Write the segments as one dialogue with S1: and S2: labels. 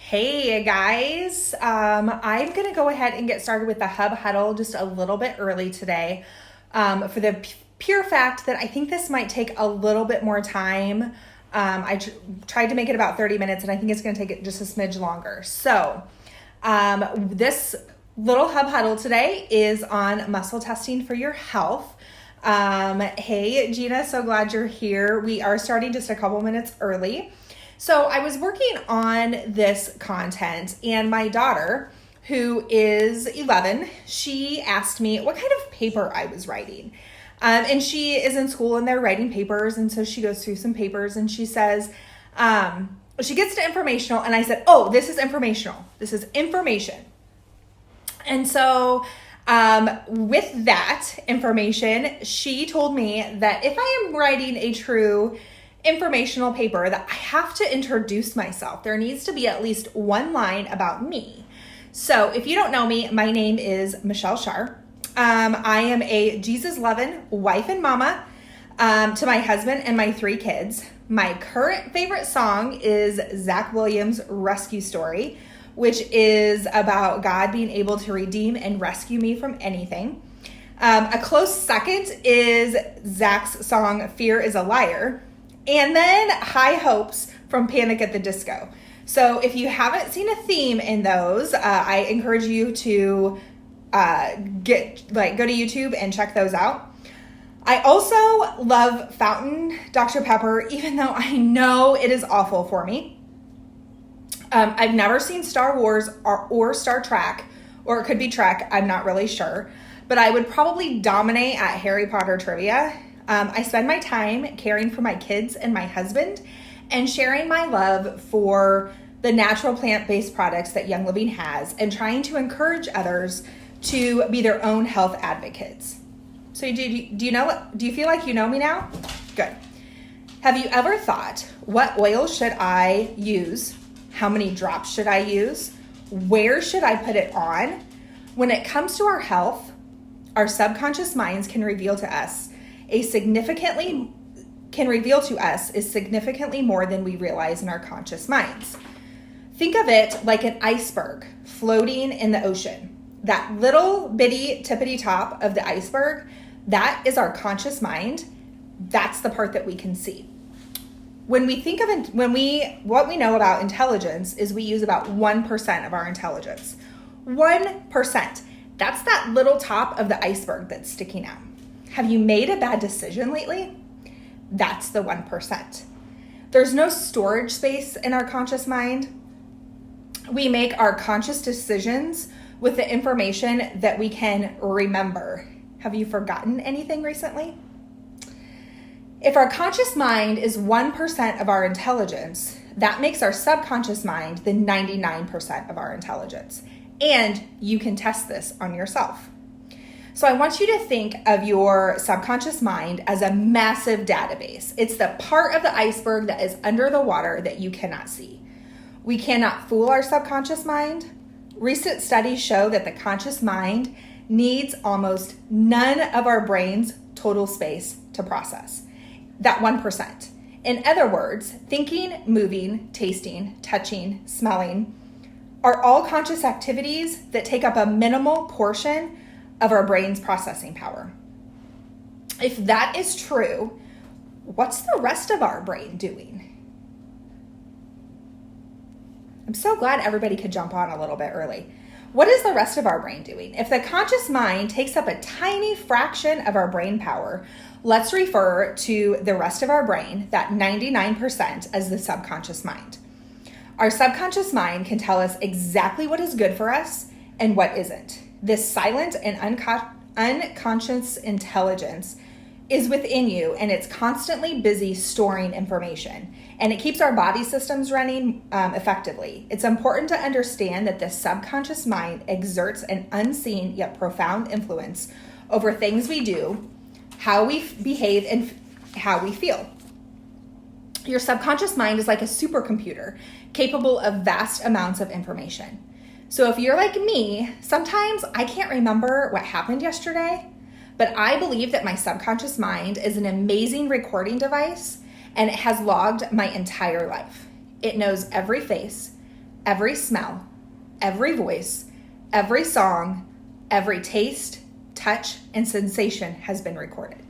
S1: Hey guys, I'm gonna go ahead and get started with the Hub Huddle just a little bit early today for the pure fact that I think this might take a little bit more time. I tried to make it about 30 minutes and I think it's gonna take it just a smidge longer. So this little Hub Huddle today is on muscle testing for your health. Hey Gina, so glad you're here. We are starting just a couple minutes early. So I was working on this content and my daughter, who is 11, she asked me what kind of paper I was writing. And she is in school and they're writing papers. And so she goes through some papers and she says, she gets to informational and I said, oh, this is informational. This is information. And so with that information, she told me that if I am writing a true informational paper, that I have to introduce myself. There needs to be at least one line about me. So if you don't know me, my name is Michelle Shar. I am a Jesus-loving wife and mama to my husband and my 3 kids. My current favorite song is Zach Williams' Rescue Story, which is about God being able to redeem and rescue me from anything. A close second is Zach's song Fear is a Liar. And then High Hopes from Panic at the Disco. So if you haven't seen a theme in those, I encourage you to go to YouTube and check those out. I also love Fountain Dr. Pepper, even though I know it is awful for me. I've never seen Star Wars or Star Trek, or it could be Trek, I'm not really sure. But I would probably dominate at Harry Potter trivia. I spend my time caring for my kids and my husband and sharing my love for the natural plant-based products that Young Living has and trying to encourage others to be their own health advocates. So do you feel like you know me now? Good. Have you ever thought, what oil should I use? How many drops should I use? Where should I put it on? When it comes to our health, our subconscious minds can reveal to us is significantly more than we realize in our conscious minds. Think of it like an iceberg floating in the ocean. That little bitty tippity top of the iceberg, that is our conscious mind. That's the part that we can see. When we think of what we know about intelligence is we use about 1% of our intelligence. 1%. That's that little top of the iceberg that's sticking out. Have you made a bad decision lately? That's the 1%. There's no storage space in our conscious mind. We make our conscious decisions with the information that we can remember. Have you forgotten anything recently? If our conscious mind is 1% of our intelligence, that makes our subconscious mind the 99% of our intelligence. And you can test this on yourself. So I want you to think of your subconscious mind as a massive database. It's the part of the iceberg that is under the water that you cannot see. We cannot fool our subconscious mind. Recent studies show that the conscious mind needs almost none of our brain's total space to process. That 1%. In other words, thinking, moving, tasting, touching, smelling are all conscious activities that take up a minimal portion of our brain's processing power. If that is true, what's the rest of our brain doing? I'm so glad everybody could jump on a little bit early. What is the rest of our brain doing? If the conscious mind takes up a tiny fraction of our brain power, let's refer to the rest of our brain, that 99%, as the subconscious mind. Our subconscious mind can tell us exactly what is good for us and what isn't. This silent and unconscious intelligence is within you, and it's constantly busy storing information, and it keeps our body systems running effectively. It's important to understand that the subconscious mind exerts an unseen yet profound influence over things we do, how we behave, and how we feel. Your subconscious mind is like a supercomputer capable of vast amounts of information. So if you're like me, sometimes I can't remember what happened yesterday, but I believe that my subconscious mind is an amazing recording device and it has logged my entire life. It knows every face, every smell, every voice, every song, every taste, touch, and sensation has been recorded.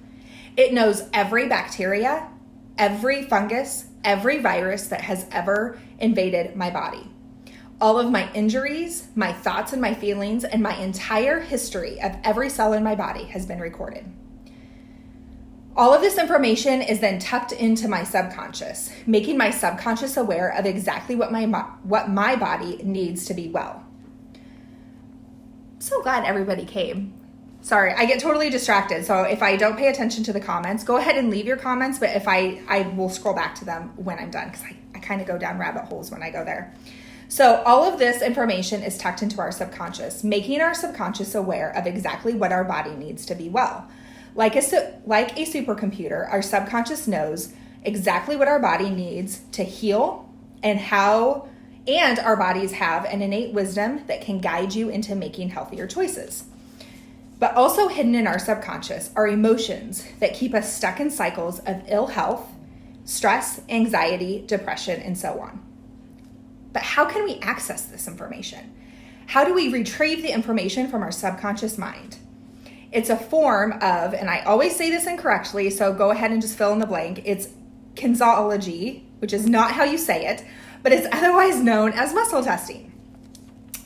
S1: It knows every bacteria, every fungus, every virus that has ever invaded my body. All of my injuries, my thoughts and my feelings, and my entire history of every cell in my body has been recorded. All of this information is then tucked into my subconscious, making my subconscious aware of exactly what my body needs to be well. I'm so glad everybody came. Sorry, I get totally distracted. So if I don't pay attention to the comments, go ahead and leave your comments. But if I will scroll back to them when I'm done, because I kind of go down rabbit holes when I go there. So all of this information is tucked into our subconscious, making our subconscious aware of exactly what our body needs to be well. Like a supercomputer, our subconscious knows exactly what our body needs to heal and our bodies have an innate wisdom that can guide you into making healthier choices. But also hidden in our subconscious are emotions that keep us stuck in cycles of ill health, stress, anxiety, depression, and so on. But how can we access this information? How do we retrieve the information from our subconscious mind? It's a form of, and I always say this incorrectly, so go ahead and just fill in the blank. It's kinesiology, which is not how you say it, but it's otherwise known as muscle testing.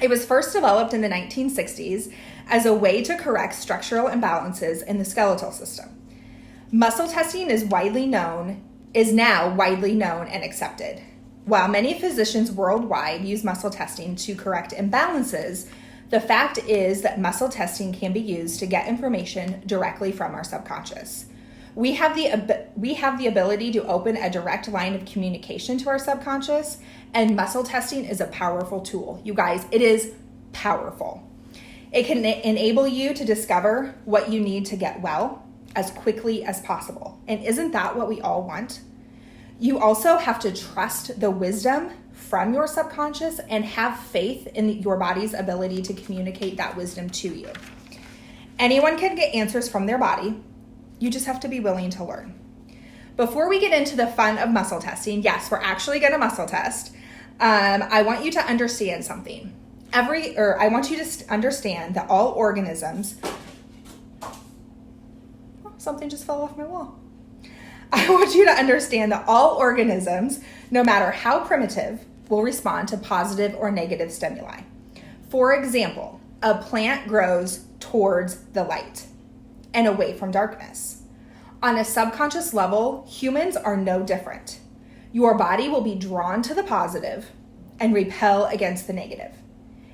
S1: It was first developed in the 1960s as a way to correct structural imbalances in the skeletal system. Muscle testing is now widely known and accepted. While many physicians worldwide use muscle testing to correct imbalances, the fact is that muscle testing can be used to get information directly from our subconscious. We have the ability to open a direct line of communication to our subconscious, and muscle testing is a powerful tool. You guys, it is powerful. It can enable you to discover what you need to get well as quickly as possible. And isn't that what we all want? You also have to trust the wisdom from your subconscious and have faith in your body's ability to communicate that wisdom to you. Anyone can get answers from their body. You just have to be willing to learn. Before we get into the fun of muscle testing, yes, we're actually going to muscle test. I want you to understand something. I want you to understand that all organisms, something just fell off my wall. I want you to understand that all organisms, no matter how primitive, will respond to positive or negative stimuli. For example, a plant grows towards the light and away from darkness. On a subconscious level, humans are no different. Your body will be drawn to the positive and repel against the negative.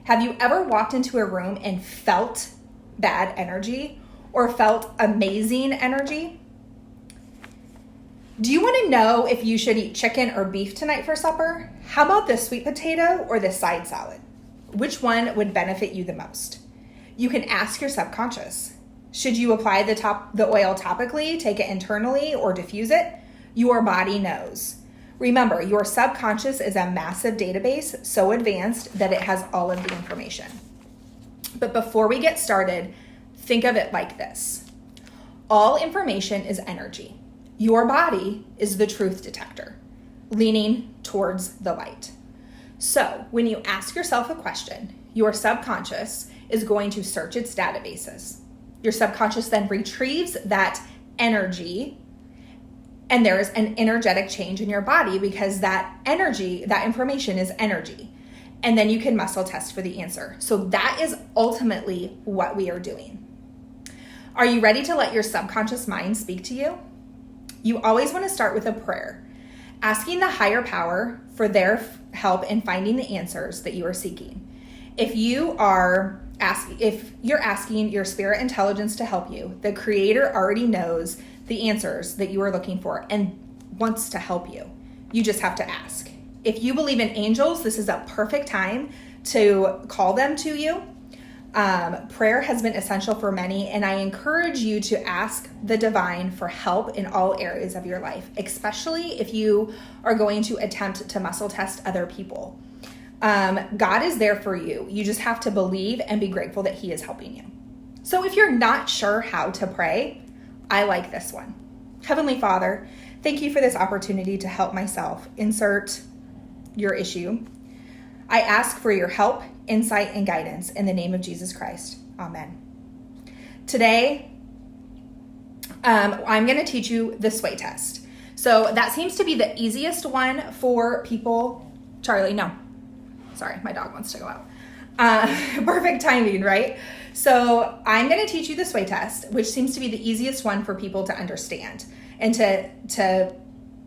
S1: Have you ever walked into a room and felt bad energy or felt amazing energy? Do you want to know if you should eat chicken or beef tonight for supper? How about the sweet potato or the side salad? Which one would benefit you the most? You can ask your subconscious. Should you apply the oil topically, take it internally, or diffuse it? Your body knows. Remember, your subconscious is a massive database, so advanced that it has all of the information. But before we get started, think of it like this. All information is energy. Your body is the truth detector, leaning towards the light. So when you ask yourself a question, your subconscious is going to search its databases. Your subconscious then retrieves that energy, and there is an energetic change in your body because that energy, that information is energy. And then you can muscle test for the answer. So that is ultimately what we are doing. Are you ready to let your subconscious mind speak to you? You always want to start with a prayer, asking the higher power for their help in finding the answers that you are seeking. If you're asking your spirit intelligence to help you, the Creator already knows the answers that you are looking for and wants to help you. You just have to ask. If you believe in angels, this is a perfect time to call them to you. Prayer has been essential for many, and I encourage you to ask the divine for help in all areas of your life, especially if you are going to attempt to muscle test other people. God is there for you. You just have to believe and be grateful that He is helping you. So if you're not sure how to pray, I like this one. Heavenly Father, thank you for this opportunity to help myself. Insert your issue. I ask for your help, insight, and guidance in the name of Jesus Christ. Amen. Today, I'm going to teach you the sway test. So that seems to be the easiest one for people. Charlie, no. Sorry, my dog wants to go out. Perfect timing, right? So I'm going to teach you the sway test, which seems to be the easiest one for people to understand and to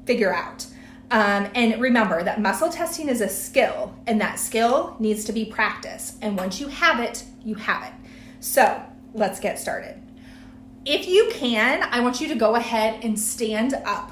S1: figure out. And remember that muscle testing is a skill, and that skill needs to be practiced. And once you have it, you have it. So let's get started. If you can, I want you to go ahead and stand up.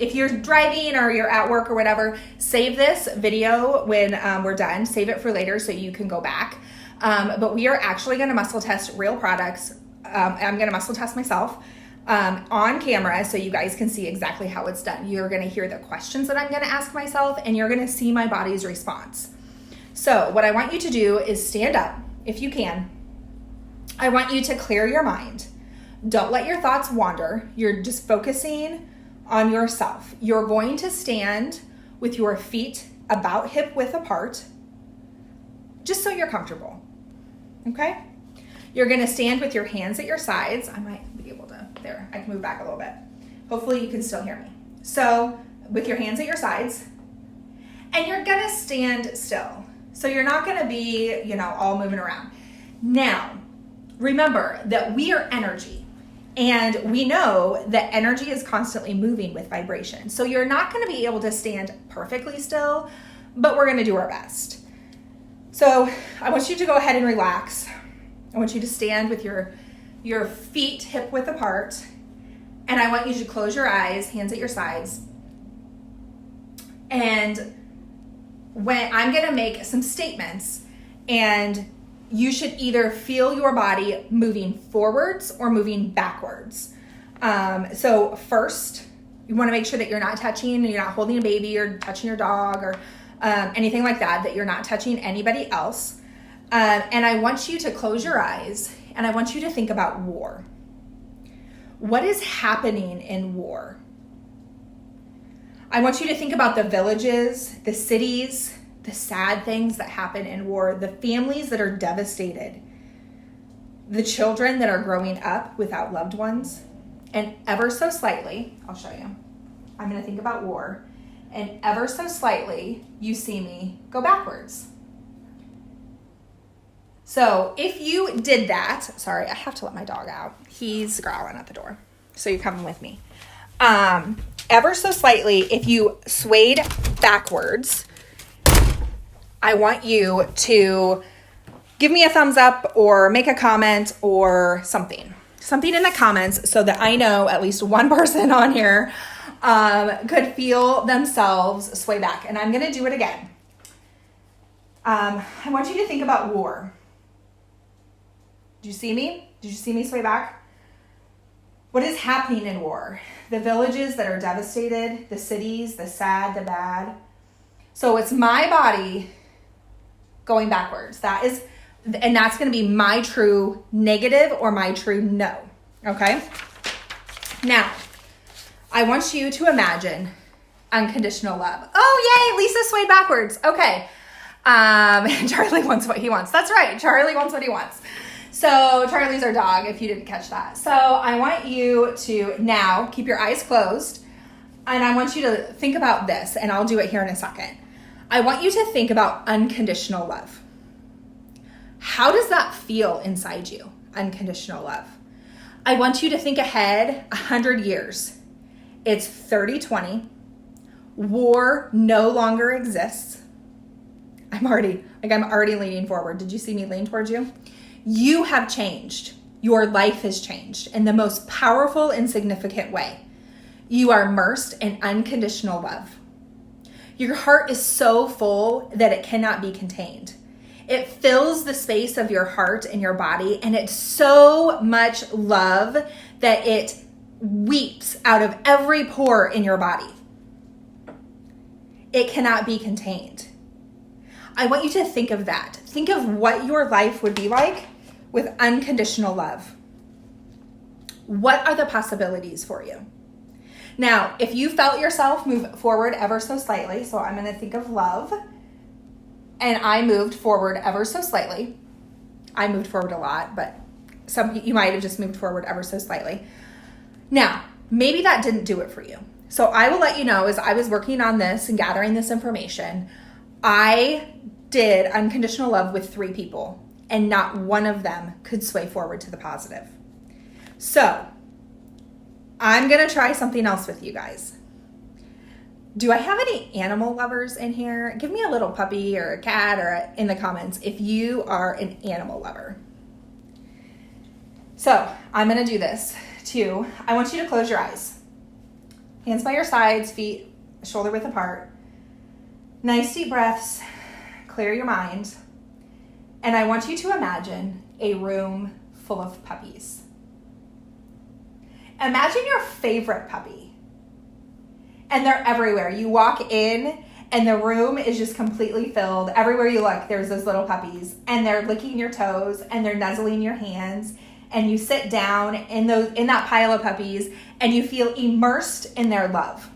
S1: If you're driving or you're at work or whatever, save this video when we're done. Save it for later so you can go back. But we are actually going to muscle test real products. I'm going to muscle test myself on camera so you guys can see exactly how it's done. You're going to hear the questions that I'm going to ask myself, and you're going to see my body's response. So what I want you to do is stand up if you can. I want you to clear your mind. Don't let your thoughts wander. You're just focusing on yourself. You're going to stand with your feet about hip width apart, just so you're comfortable. Okay? You're going to stand with your hands at your sides. I might be able to, there, I can move back a little bit. Hopefully you can still hear me. So with your hands at your sides, and you're going to stand still. So you're not going to be, all moving around. Now, remember that we are energy. And we know that energy is constantly moving with vibration. So you're not going to be able to stand perfectly still, but we're going to do our best. So I want you to go ahead and relax. I want you to stand with your feet hip width apart. And I want you to close your eyes, hands at your sides. And when I'm going to make some statements, and you should either feel your body moving forwards or moving backwards. So first, you want to make sure that you're not holding a baby or touching your dog or anything like that, that you're not touching anybody else. And I want you to close your eyes, and I want you to think about war. What is happening in war? I want you to think about the villages, the cities, the sad things that happen in war, the families that are devastated, the children that are growing up without loved ones, and ever so slightly, I'll show you, I'm going to think about war, and ever so slightly, you see me go backwards. So if you did that, sorry, I have to let my dog out. He's growling at the door, so you're coming with me. Ever so slightly, if you swayed backwards, I want you to give me a thumbs up or make a comment or something in the comments so that I know at least one person on here could feel themselves sway back. And I'm going to do it again. I want you to think about war. Did you see me? Did you see me sway back? What is happening in war? The villages that are devastated, the cities, the sad, the bad. So it's my body going backwards. That's going to be my true negative or my true no. Okay? Now, I want you to imagine unconditional love. Oh, yay, Lisa swayed backwards. Okay. Charlie wants what he wants. That's right. Charlie wants what he wants. So Charlie's our dog, if you didn't catch that. So I want you to now keep your eyes closed, and I want you to think about this, and I'll do it here in a second. I want you to think about unconditional love. How does that feel inside you, unconditional love? I want you to think ahead 100 years. It's 3020. War no longer exists. I'm already leaning forward. Did you see me lean towards you? You have changed. Your life has changed in the most powerful and significant way. You are immersed in unconditional love. Your heart is so full that it cannot be contained. It fills the space of your heart and your body, and it's so much love that it weeps out of every pore in your body. It cannot be contained. I want you to think of that. Think of what your life would be like with unconditional love. What are the possibilities for you? Now, if you felt yourself move forward ever so slightly, so I'm going to think of love. and I moved forward ever so slightly. I moved forward a lot, but you might have just moved forward ever so slightly. Now, maybe that didn't do it for you. So I will let you know, as I was working on this and gathering this information, I did unconditional love with 3 people, and not one of them could sway forward to the positive. So I'm going to try something else with you guys. Do I have any animal lovers in here? Give me a little puppy or a cat or in the comments if you are an animal lover. So I'm going to do this too. I want you to close your eyes. Hands by your sides, feet shoulder width apart. Nice deep breaths. Clear your mind. And I want you to imagine a room full of puppies. Imagine your favorite puppy. And they're everywhere. You walk in and the room is just completely filled. Everywhere you look, there's those little puppies. And they're licking your toes and they're nuzzling your hands. And you sit down in that pile of puppies and you feel immersed in their love.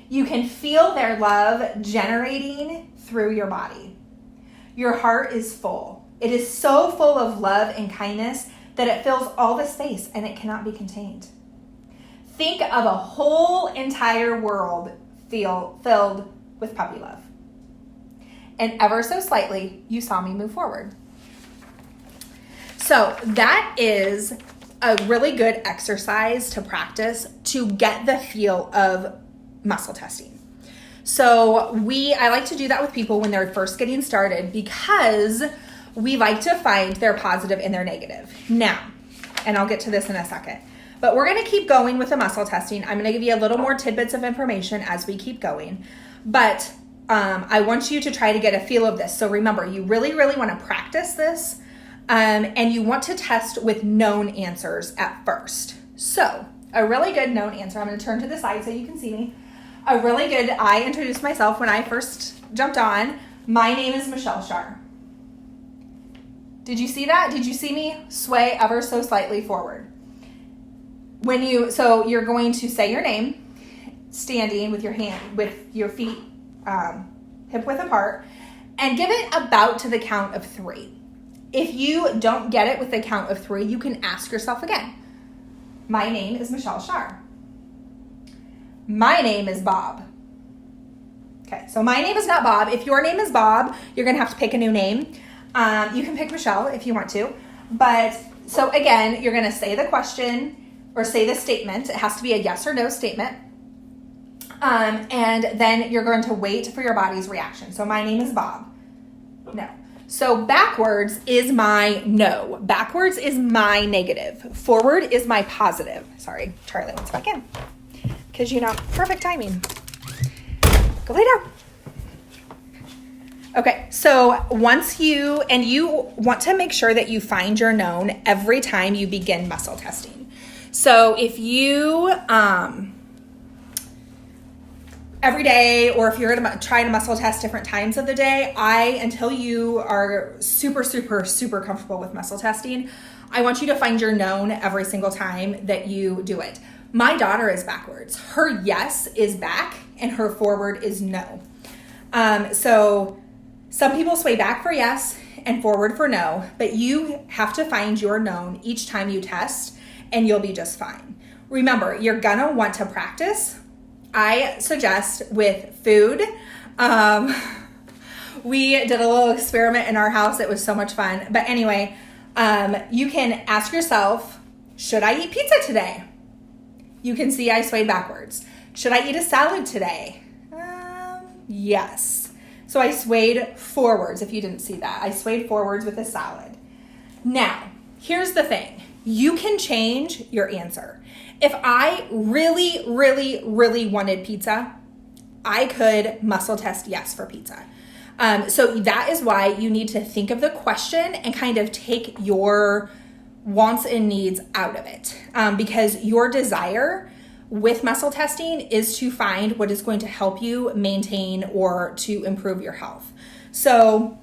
S1: You can feel their love generating through your body. Your heart is full. It is so full of love and kindness that it fills all the space and it cannot be contained. Think of a whole entire world filled with puppy love. And ever so slightly, you saw me move forward. So that is a really good exercise to practice to get the feel of muscle testing. So I like to do that with people when they're first getting started because we like to find their positive and their negative. Now, and I'll get to this in a second, but we're going to keep going with the muscle testing. I'm going to give you a little more tidbits of information as we keep going, but I want you to try to get a feel of this. So remember, you really, really want to practice this. And you want to test with known answers at first. So a really good known answer, I'm going to turn to the side so you can see me. I introduced myself when I first jumped on. My name is Michelle Shar. Did you see that? Did you see me sway ever so slightly forward? So you're going to say your name, standing with your feet hip width apart, and give it about to the count of 3. If you don't get it with the count of 3, you can ask yourself again. My name is Michelle Shar. My name is Bob. Okay, so my name is not Bob. If your name is Bob, you're going to have to pick a new name. You can pick Michelle if you want to. But so again, you're going to say the question or say the statement. It has to be a yes or no statement. And then you're going to wait for your body's reaction. So my name is Bob. No. So backwards is my no. Backwards is my negative. Forward is my positive. Sorry, Charlie wants back in. Because, perfect timing. Go lay down. Okay, so once you want to make sure that you find your known every time you begin muscle testing. So if you, every day, or if you're going to try to muscle test different times of the day, until you are super, super, super comfortable with muscle testing, I want you to find your known every single time that you do it. My daughter is backwards. Her yes is back and her forward is no. So some people sway back for yes and forward for no, but you have to find your known each time you test and you'll be just fine. Remember, you're gonna want to practice. I suggest with food. We did a little experiment in our house. It was so much fun. But anyway, you can ask yourself, should I eat pizza today? You can see I swayed backwards. Should I eat a salad today? Yes. So I swayed forwards, if you didn't see that. I swayed forwards with a salad. Now, here's the thing. You can change your answer. If I really, really, really wanted pizza, I could muscle test yes for pizza. So that is why you need to think of the question and kind of take your wants and needs out of it. Because your desire with muscle testing is to find what is going to help you maintain or to improve your health. So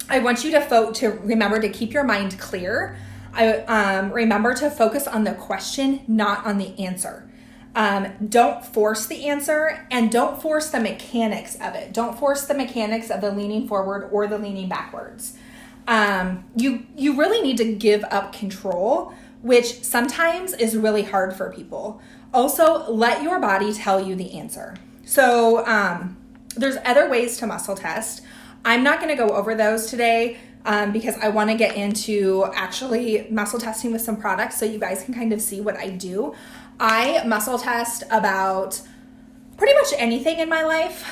S1: I want you to remember to keep your mind clear. Remember to focus on the question, not on the answer. Don't force the answer, and don't force the mechanics of it. Don't force the mechanics of the leaning forward or the leaning backwards. You really need to give up control, which sometimes is really hard for people. Also, let your body tell you the answer. So there's other ways to muscle test. I'm not going to go over those today because I want to get into actually muscle testing with some products so you guys can kind of see what I do. I muscle test about pretty much anything in my life.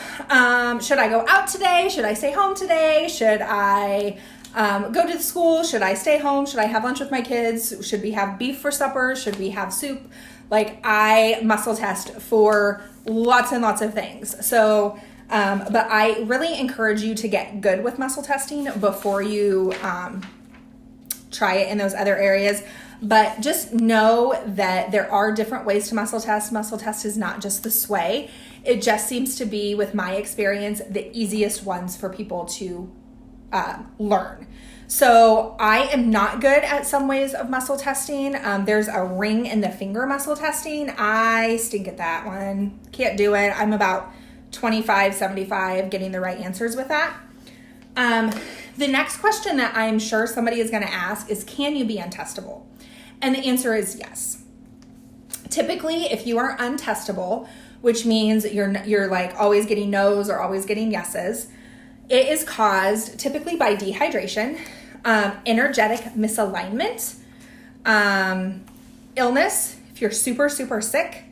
S1: Should I go out today? Should I stay home today? Should I go to the school? Should I stay home? Should I have lunch with my kids? Should we have beef for supper? Should we have soup? Like, I muscle test for lots and lots of things. So, but I really encourage you to get good with muscle testing before you try it in those other areas. But just know that there are different ways to muscle test. Muscle test is not just the sway. It just seems to be, with my experience, the easiest ones for people to learn. So I am not good at some ways of muscle testing. There's a ring in the finger muscle testing. I stink at that one. Can't do it. I'm about 25, 75 getting the right answers with that. The next question that I'm sure somebody is going to ask is, can you be untestable? And the answer is yes. Typically, if you are untestable, which means you're like always getting no's or always getting yeses, it is caused typically by dehydration, energetic misalignment, illness, if you're super, super sick,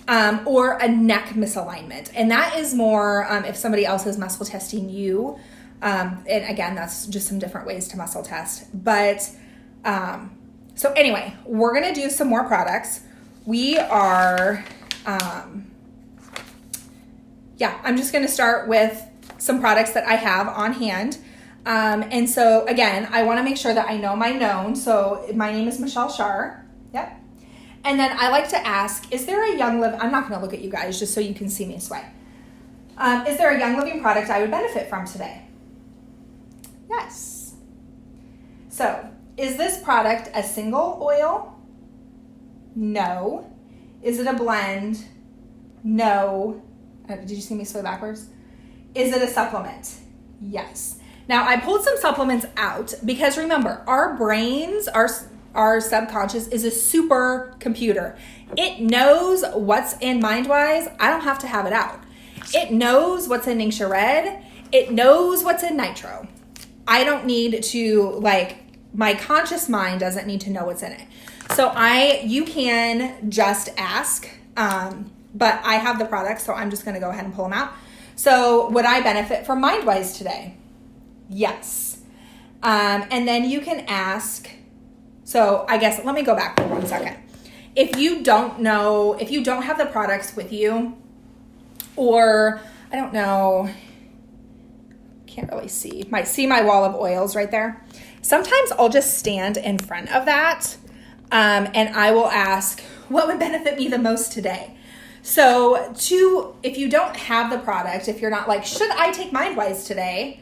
S1: or a neck misalignment. And that is more if somebody else is muscle testing you. And again, that's just some different ways to muscle test. But so anyway, we're going to do some more products. We are, I'm just going to start with some products that I have on hand. And so again, I want to make sure that I know my known. So my name is Michelle Shar. Yep. And then I like to ask, is there a Young Living, I'm not going to look at you guys just so you can see me sway. Is there a Young Living product I would benefit from today? Yes. So, is this product a single oil? No. Is it a blend? No. Did you see me sway backwards? Is it a supplement? Yes. Now, I pulled some supplements out because remember, our brains, our subconscious is a super computer. It knows what's in MindWise. I don't have to have it out. It knows what's in Ningxia Red. It knows what's in Nitro. I don't need to, my conscious mind doesn't need to know what's in it. So you can just ask, but I have the products, so I'm just going to go ahead and pull them out. So would I benefit from MindWise today? Yes. And then you can ask, so I guess, let me go back for 1 second. If you don't have the products with you, or I don't know, can't really see. Might see my wall of oils right there. Sometimes I'll just stand in front of that and I will ask, what would benefit me the most today? So if you don't have the product, if you're not like, should I take MindWise today?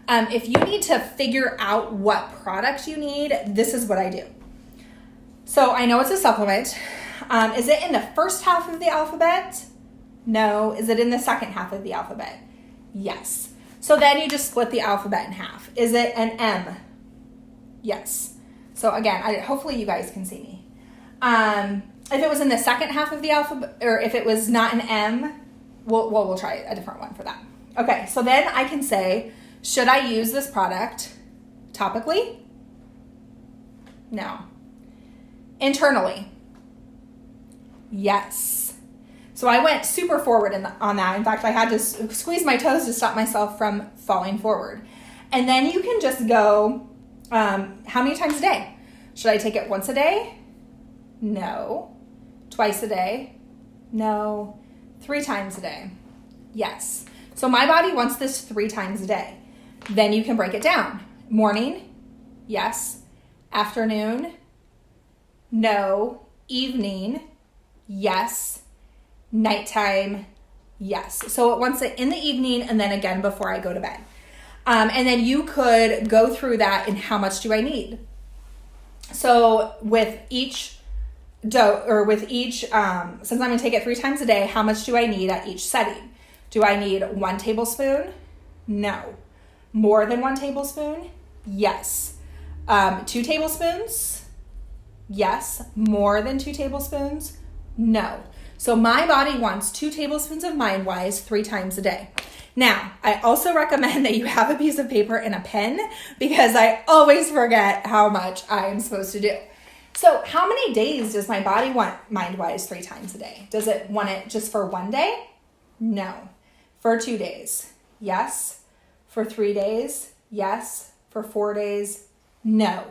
S1: If you need to figure out what product you need, this is what I do. So I know it's a supplement. Is it in the first half of the alphabet? No. Is it in the second half of the alphabet? Yes. So then you just split the alphabet in half. Is it an M? Yes. So again, hopefully you guys can see me. If it was in the second half of the alphabet, or if it was not an M, we'll try a different one for that. Okay, so then I can say, should I use this product topically? No. Internally? Yes. So I went super forward on that. In fact, I had to squeeze my toes to stop myself from falling forward. And then you can just go, how many times a day? Should I take it once a day? No. Twice a day? No. 3 times a day? Yes. So my body wants this 3 times a day. Then you can break it down. Morning? Yes. Afternoon? No. Evening? Yes. Nighttime? Yes. So it wants it in the evening and then again before I go to bed. And then you could go through that and how much do I need? So with each with each, since I'm going to take it 3 times a day, how much do I need at each setting? Do I need 1 tablespoon? No. More than 1 tablespoon? Yes. 2 tablespoons? Yes. More than 2 tablespoons? No. So my body wants 2 tablespoons of MindWise 3 times a day. Now, I also recommend that you have a piece of paper and a pen because I always forget how much I am supposed to do. So how many days does my body want MindWise 3 times a day? Does it want it just for 1 day? No. For 2 days? Yes. For 3 days? Yes. For 4 days? No.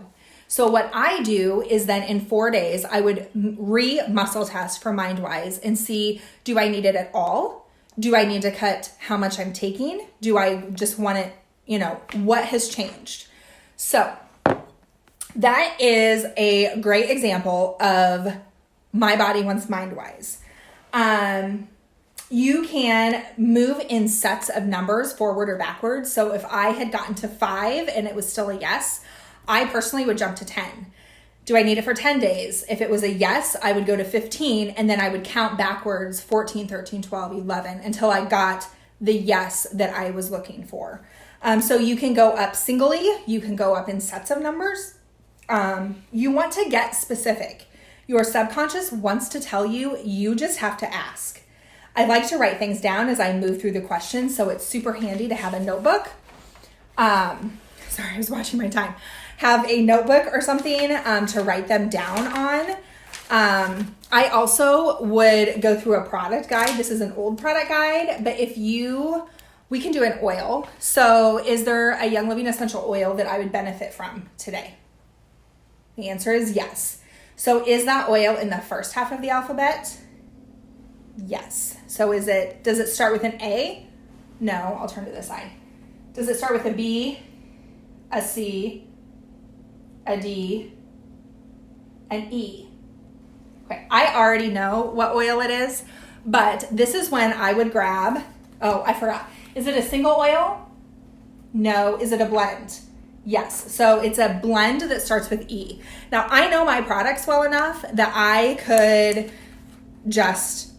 S1: So what I do is then in 4 days, I would muscle test for MindWise and see, do I need it at all? Do I need to cut how much I'm taking? Do I just want it, what has changed? So that is a great example of my body wants MindWise. You can move in sets of numbers forward or backwards. So if I had gotten to 5 and it was still a yes, I personally would jump to 10. Do I need it for 10 days? If it was a yes, I would go to 15 and then I would count backwards 14, 13, 12, 11 until I got the yes that I was looking for. So you can go up singly, you can go up in sets of numbers. You want to get specific. Your subconscious wants to tell you, you just have to ask. I like to write things down as I move through the questions, so it's super handy to have a notebook. Sorry, I was watching my time. Have a notebook or something to write them down on. I also would go through a product guide. This is an old product guide, but we can do an oil. So is there a Young Living essential oil that I would benefit from today? The answer is yes. So is that oil in the first half of the alphabet? Yes. So does it start with an A? No, I'll turn to this side. Does it start with a B, a C, a D, an E? Okay, I already know what oil it is, but this is when I would grab, I forgot. Is it a single oil? No. Is it a blend? Yes. So it's a blend that starts with E. Now, I know my products well enough that I could just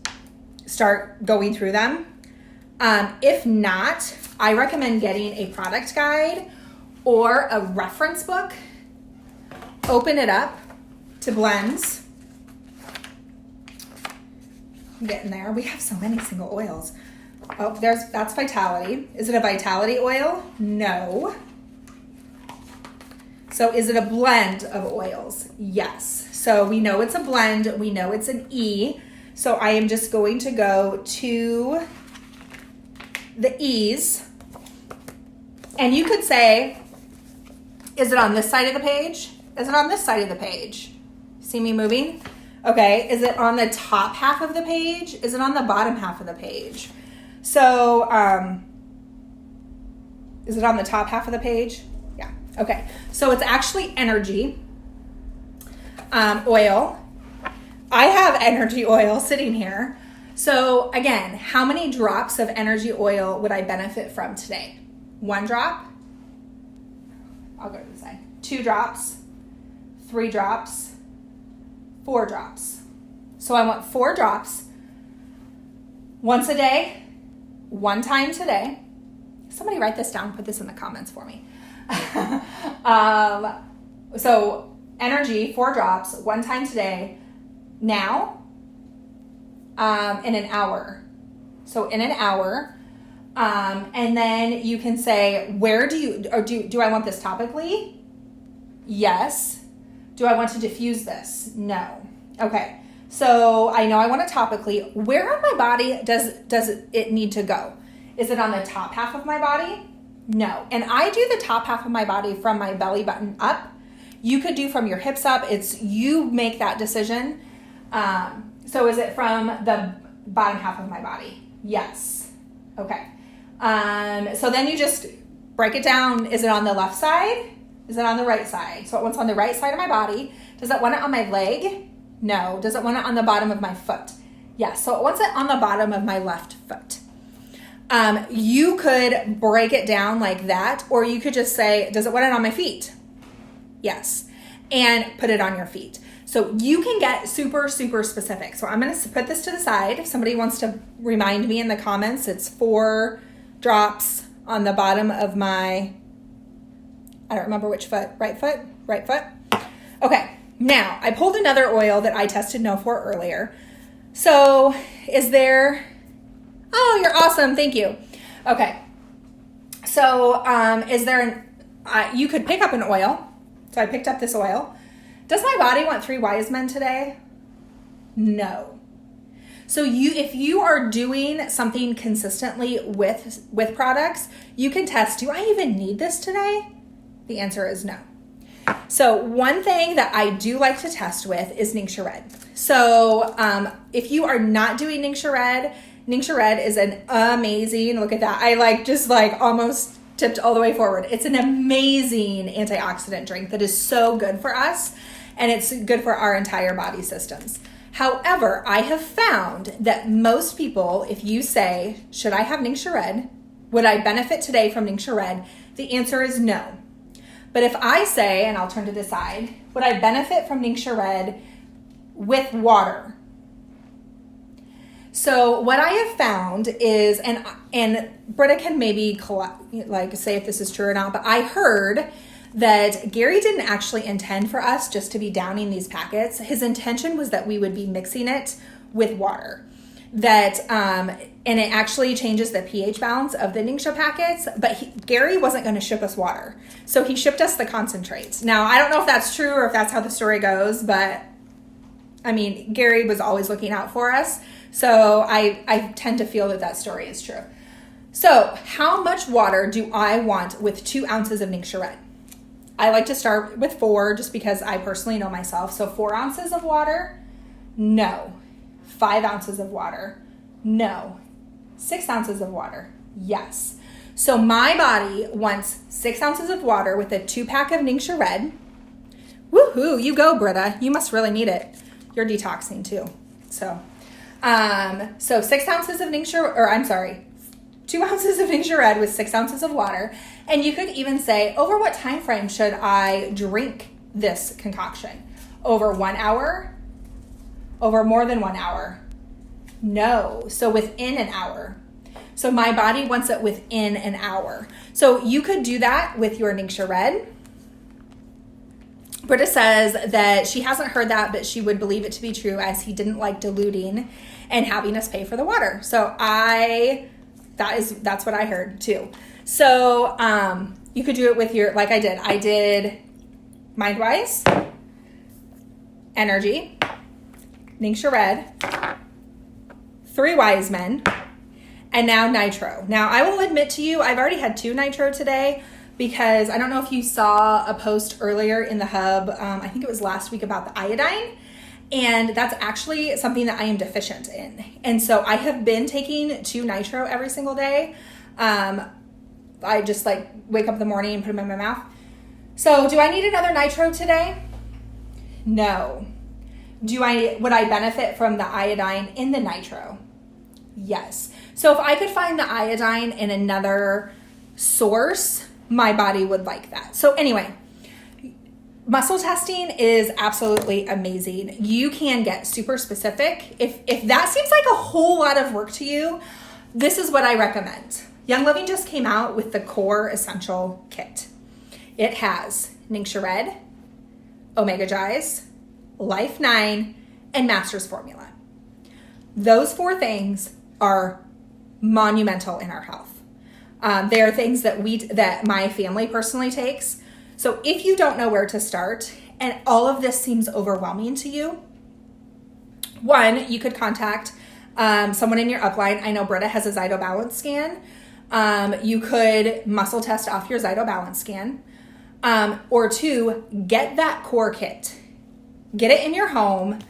S1: start going through them. If not, I recommend getting a product guide or a reference book. Open it up to blends. I'm getting there. We have so many single oils. Oh, that's Vitality. Is it a Vitality oil? No. So is it a blend of oils? Yes. So we know it's a blend. We know it's an E. So I am just going to go to the E's. And you could say, is it on this side of the page? Is it on this side of the page? See me moving? Okay. Is it on the top half of the page? Is it on the bottom half of the page? So, is it on the top half of the page? Yeah. Okay. So it's actually energy oil. I have energy oil sitting here. So again, how many drops of energy oil would I benefit from today? 1 drop. I'll go to the side. 2 drops. 3 drops. 4 drops. So I want 4 drops once a day, 1 time today. Somebody write this down, put this in the comments for me. So energy, 4 drops, 1 time today, now, in an hour. So in an hour, and then you can say, do I want this topically? Yes. Do I want to diffuse this? No. Okay. So I know I want it topically. Where on my body does it need to go? Is it on the top half of my body? No. And I do the top half of my body from my belly button up. You could do from your hips up. You make that decision. So is it from the bottom half of my body? Yes. Okay. So then you just break it down. Is it on the left side? Is it on the right side? So it wants on the right side of my body. Does it want it on my leg? No. Does it want it on the bottom of my foot? Yes. So it wants it on the bottom of my left foot. You could break it down like that, or you could just say, does it want it on my feet? Yes. And put it on your feet. So you can get super, super specific. So I'm going to put this to the side. If somebody wants to remind me in the comments, it's 4 drops on the bottom of my, I don't remember which foot, right foot. Okay, now I pulled another oil that I tested no for earlier. So is there, oh, you're awesome, thank you. Okay, so is there you could pick up an oil. So I picked up this oil. Does my body want 3 wise men today? No. So if you are doing something consistently with products, you can test, do I even need this today? The answer is no. So one thing that I do like to test with is Ningxia Red. So if you are not doing Ningxia Red is an amazing, look at that. I just almost tipped all the way forward. It's an amazing antioxidant drink that is so good for us, and it's good for our entire body systems. However, I have found that most people, if you say, should I have Ningxia Red? Would I benefit today from Ningxia Red? The answer is no. But if I say, and I'll turn to the side, would I benefit from Ningxia Red with water? So what I have found is, and Britta can maybe say if this is true or not, but I heard that Gary didn't actually intend for us just to be downing these packets. His intention was that we would be mixing it with water. And it actually changes the pH balance of the Ningxia packets, but Gary wasn't going to ship us water. So he shipped us the concentrates. Now, I don't know if that's true or if that's how the story goes, but I mean, Gary was always looking out for us. So I tend to feel that story is true. So how much water do I want with 2 ounces of Ningxia Red? I like to start with 4 just because I personally know myself. So 4 ounces of water? No. 5 ounces of water? No. 6 ounces of water? Yes. So my body wants 6 ounces of water with a 2-pack of Ningxia Red. Woohoo, you go, Britta. You must really need it. You're detoxing too. So 6 ounces of 2 ounces of Ningxia Red with 6 ounces of water. And you could even say, over what time frame should I drink this concoction? Over 1 hour? Over more than 1 hour? No. So within an hour. So my body wants it within an hour. So you could do that with your Ningxia Red. Britta says that she hasn't heard that, but she would believe it to be true as he didn't like diluting and having us pay for the water. So that's what I heard too. So you could do it with your, like I did. I did Mindwise, Energy, Ningxia Red, 3 Wise Men, and now Nitro. Now I will admit to you, I've already had 2 Nitro today, because I don't know if you saw a post earlier in the hub, I think it was last week, about the iodine, and that's actually something that I am deficient in. And so I have been taking 2 Nitro every single day. I just wake up in the morning and put them in my mouth. So do I need another Nitro today? No. Would I benefit from the iodine in the Nitro? Yes. So if I could find the iodine in another source, my body would like that. So anyway, muscle testing is absolutely amazing. You can get super specific. If that seems like a whole lot of work to you, this is what I recommend. Young Living just came out with the Core Essential Kit. It has Ningxia Red, Omega Gize, Life 9, and Master's Formula. Those 4 things are monumental in our health. They are things that my family personally takes. So if you don't know where to start and all of this seems overwhelming to you, 1, you could contact someone in your upline. I know Britta has a Zyto Balance scan. You could muscle test off your Zyto Balance scan. Or 2, get that core kit. Get it in your home,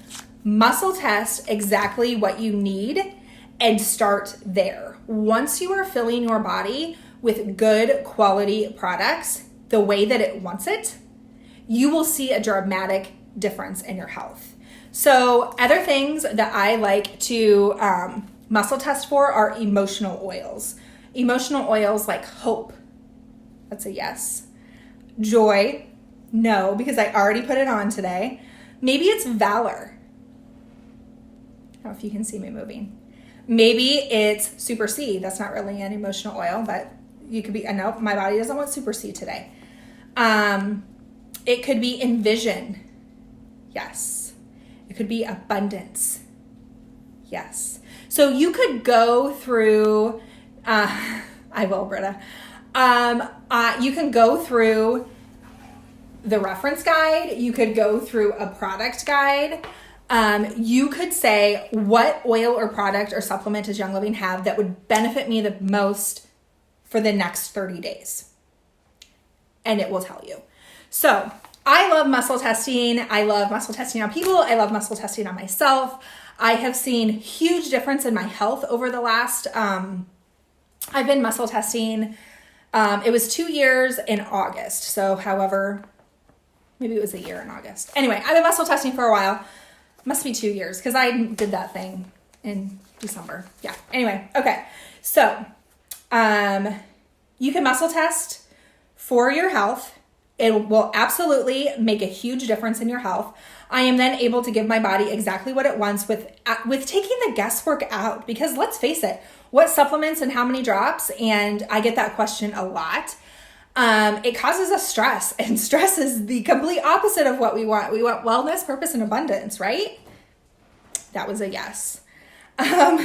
S1: muscle test exactly what you need, and start there. Once you are filling your body with good quality products the way that it wants it, you will see a dramatic difference in your health. So other things that I like to muscle test for are emotional oils. Emotional oils like hope. That's a yes. Joy. No, because I already put it on today. Maybe it's valor. I don't know if you can see me moving. Maybe it's Super C. That's not really an emotional oil, but you could be, no, my body doesn't want Super C today. It could be Envision. Yes. It could be Abundance. Yes. So you could go through, I will, Britta. You can go through the reference guide. You could go through a product guide. You could say, what oil or product or supplement does Young Living have that would benefit me the most for the next 30 days? And it will tell you. So I love muscle testing. I love muscle testing on people. I love muscle testing on myself. I have seen huge difference in my health over the last, I've been muscle testing. It was 2 years in August. So however, maybe it was a year in August. Anyway, I've been muscle testing for a while. Must be 2 years because I did that thing in December. Yeah. Anyway. Okay. So, you can muscle test for your health. It will absolutely make a huge difference in your health. I am then able to give my body exactly what it wants with taking the guesswork out, because let's face it, what supplements and how many drops? And I get that question a lot. It causes us stress, and stress is the complete opposite of what we want. We want wellness, purpose, and abundance, right? That was a yes.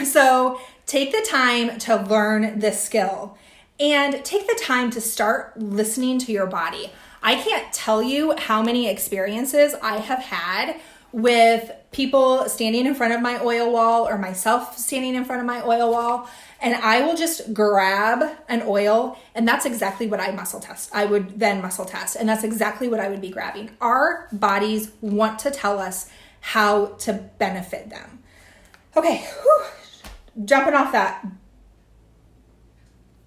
S1: So take the time to learn this skill and take the time to start listening to your body. I can't tell you how many experiences I have had with people standing in front of my oil wall or myself standing in front of my oil wall, and I will just grab an oil, and that's exactly what I muscle test. I would then muscle test, and that's exactly what I would be grabbing. Our bodies want to tell us how to benefit them. Okay, jumping off that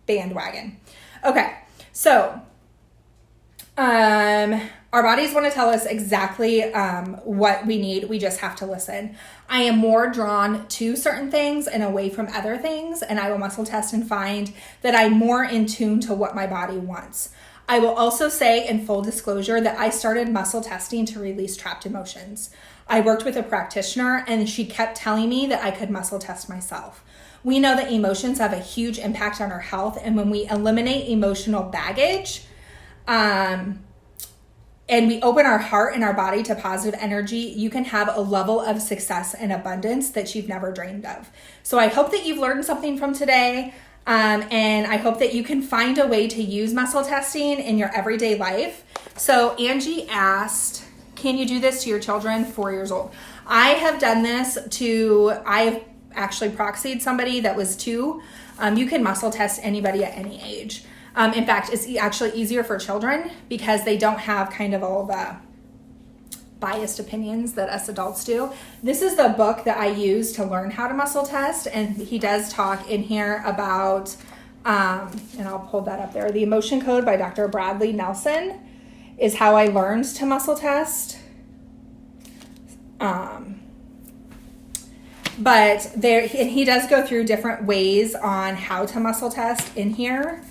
S1: bandwagon. Okay, so our bodies want to tell us exactly what we need. We just have to listen. I am more drawn to certain things and away from other things, and I will muscle test and find that I'm more in tune to what my body wants. I will also say, in full disclosure, that I started muscle testing to release trapped emotions. I worked with a practitioner, and she kept telling me that I could muscle test myself. We know that emotions have a huge impact on our health, and when we eliminate emotional baggage, and we open our heart and our body to positive energy, you can have a level of success and abundance that you've never dreamed of. So I hope that you've learned something from today. And I hope that you can find a way to use muscle testing in your everyday life. So Angie asked, can you do this to your children 4 years old? I have done this I've actually proxied somebody that was 2. You can muscle test anybody at any age. In fact, it's actually easier for children because they don't have kind of all the biased opinions that us adults do. This is the book that I use to learn how to muscle test, and he does talk in here about, and I'll pull that up there, The Emotion Code by Dr. Bradley Nelson is how I learned to muscle test. But and he does go through different ways on how to muscle test in here.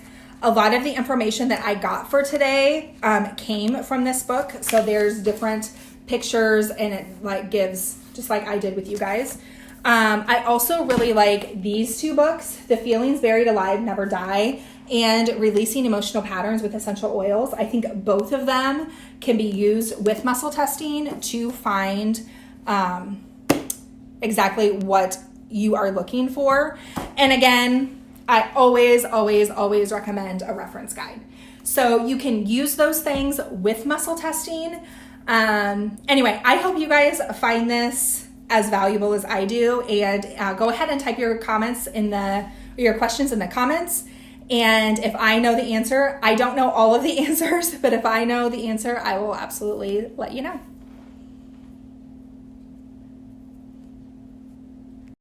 S1: A lot of the information that I got for today came from this book. So there's different pictures, and it gives, just like I did with you guys. I also really like these 2 books, The Feelings Buried Alive Never Die and Releasing Emotional Patterns with Essential Oils. I think both of them can be used with muscle testing to find exactly what you are looking for. And again, I always, always, always recommend a reference guide. So you can use those things with muscle testing. Anyway, I hope you guys find this as valuable as I do, and go ahead and type your comments your questions in the comments. And if I know the answer, I don't know all of the answers, but if I know the answer, I will absolutely let you know.